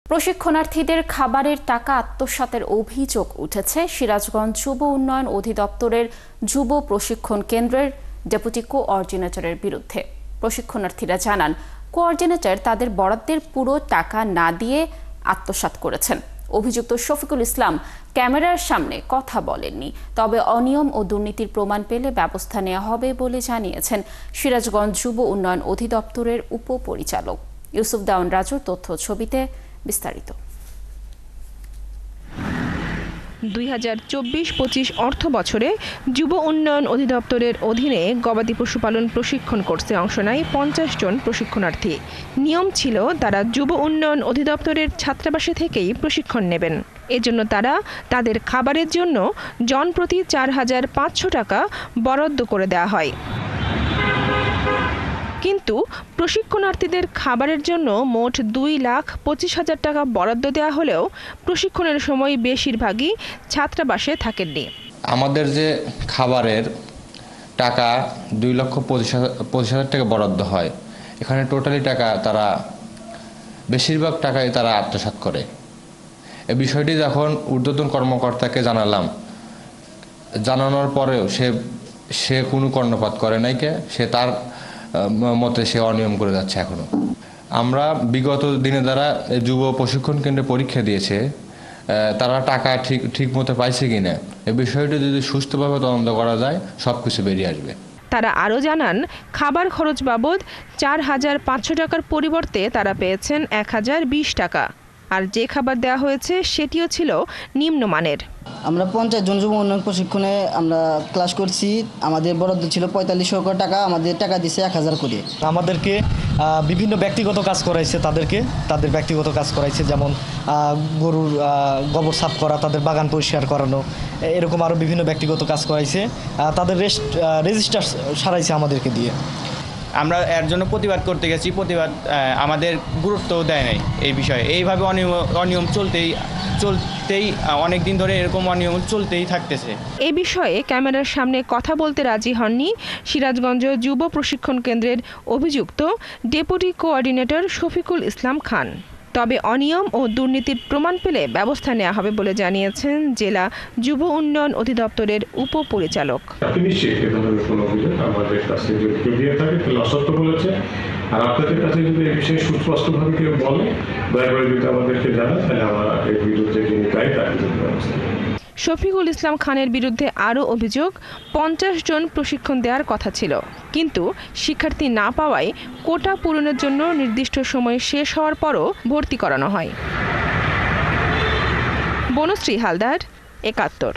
প্রশিক্ষণার্থীদের খাবারের টাকা আত্মসাতের অভিযোগ উঠেছে সিরাজগঞ্জ যুব উন্নয়ন অধিদপ্তরের যুব প্রশিক্ষণ কেন্দ্রের ডেপুটি কোঅর্ডিনেটরের বিরুদ্ধে। প্রশিক্ষণার্থীরা জানান, কোঅর্ডিনেটর তাদের বরাদ্দের পুরো টাকা না দিয়ে আত্মসাৎ করেছেন। অভিযুক্ত শফিকুল ইসলাম ক্যামেরার সামনে কথা বলেননি, তবে অনিয়ম ও দুর্নীতির প্রমাণ পেলে ব্যবস্থা নেওয়া হবে বলে জানিয়েছেন সিরাজগঞ্জ যুব উন্নয়ন অধিদপ্তরের উপপরিচালক ইউসুফ দাউন রাজুর তথ্য ছবিতে বিস্তারিত। 2024-25 অর্থ বছরে যুব উন্নয়ন অধিদপ্তরের অধীনে গবাদি পশুপালন প্রশিক্ষণ কোর্সে অংশ নেয় 50 জন প্রশিক্ষণার্থী। নিয়ম ছিল তারা যুব উন্নয়ন অধিদপ্তরের ছাত্রাবাসে থেকেই প্রশিক্ষণ নেবেন। এজন্য তারা তাদের খাবারের জন্য জনপ্রতি 4,500 টাকা বরাদ্দ করে দেওয়া হয়। কিন্তু প্রশিক্ষণার্থীদের খাবারের জন্য মোট 2,25,000 টাকা বরাদ্দ দেওয়া হলেও প্রশিক্ষণের সময় বেশিরভাগই ছাত্রাবাসে থাকেননি। আমাদের যে খাবারের টাকা 2,25,000 টাকা বরাদ্দ হয়, এখানে টোটালি টাকা তারা বেশিরভাগ টাকাই তারা আত্মসাৎ করে। এই বিষয়টি যখন ঊর্ধ্বতন কর্মকর্তাকে জানালাম, জানানোর পরেও সে কোনো কর্ণপাত করে নাই। সে তার মতে সে অনিয়ম করে যাচ্ছে এখনো। আমরা বিগত দিনে যারা যুব প্রশিক্ষণ কেন্দ্রে পরীক্ষা দিয়েছে, তারা টাকা ঠিক মতো পাইছে কিনা এই বিষয়টি যদি সুষ্ঠুভাবে তদন্ত করা যায়, সবকিছু বেরিয়ে আসবে। তারা আরও জানান, খাবার খরচ বাবদ 4,500 টাকার পরিবর্তে তারা পেয়েছেন 1,020 টাকা, আর যে খাবার দেওয়া হয়েছে সেটিও ছিল নিম্নমানের। আমরা 50 জন যুব উন্নয়ন প্রশিক্ষণে আমরা ক্লাস করছি। আমাদের বরাদ্দ ছিল 4500 টাকা, আমাদের টাকা দিছে 1000 করে। আমাদেরকে বিভিন্ন ব্যক্তিগত কাজ করাইছে, তাদের ব্যক্তিগত কাজ করাইছে, যেমন গরুর গোবর সাফ করা, তাদের বাগান পরিষ্কার করানো, এরকম আরও বিভিন্ন ব্যক্তিগত কাজ করাইছে। তাদের রেজিস্টার সারাইছে আমাদেরকে দিয়ে। আমরা এর জন্য প্রতিবাদ করতে গেছি, প্রতিবাদ আমাদের গুরুত্বও দেয় নাই এই বিষয়ে। এইভাবে অনিয়ম চলতেই অনেক দিন ধরে এরকম অনিয়ম চলতেই থাকতেছে। এই বিষয়ে ক্যামেরার সামনে কথা বলতে রাজি হননি সিরাজগঞ্জ যুব প্রশিক্ষণ কেন্দ্রের অভিযুক্ত ডেপুটি কোঅর্ডিনেটর শফিকুল ইসলাম খান। তবে অনিয়ম ও দুর্নীতির প্রমাণ পেলে ব্যবস্থা নেওয়া হবে বলে জানিয়েছেন জেলা যুব উন্নয়ন অধিদপ্তরের উপপরিচালক। আর আপনাদের কাছে যদি এই বিষয়ে সুস্পষ্টভাবে কেউ বলে, দয়া করে যদি আমাদেরকে জানান, তাহলে আমরা এর বিরুদ্ধে যিনি দায়ী তার বিরুদ্ধে ব্যবস্থা নেব। শফিকুল ইসলাম খানের বিরুদ্ধে আরও অভিযোগ, 50 জন প্রশিক্ষণ দেওয়ার কথা ছিল, কিন্তু শিক্ষার্থী না পাওয়ায় কোটা পূরণের জন্য নির্দিষ্ট সময় শেষ হওয়ার পরও ভর্তি করানো হয়। বনশ্রী হালদার, 71।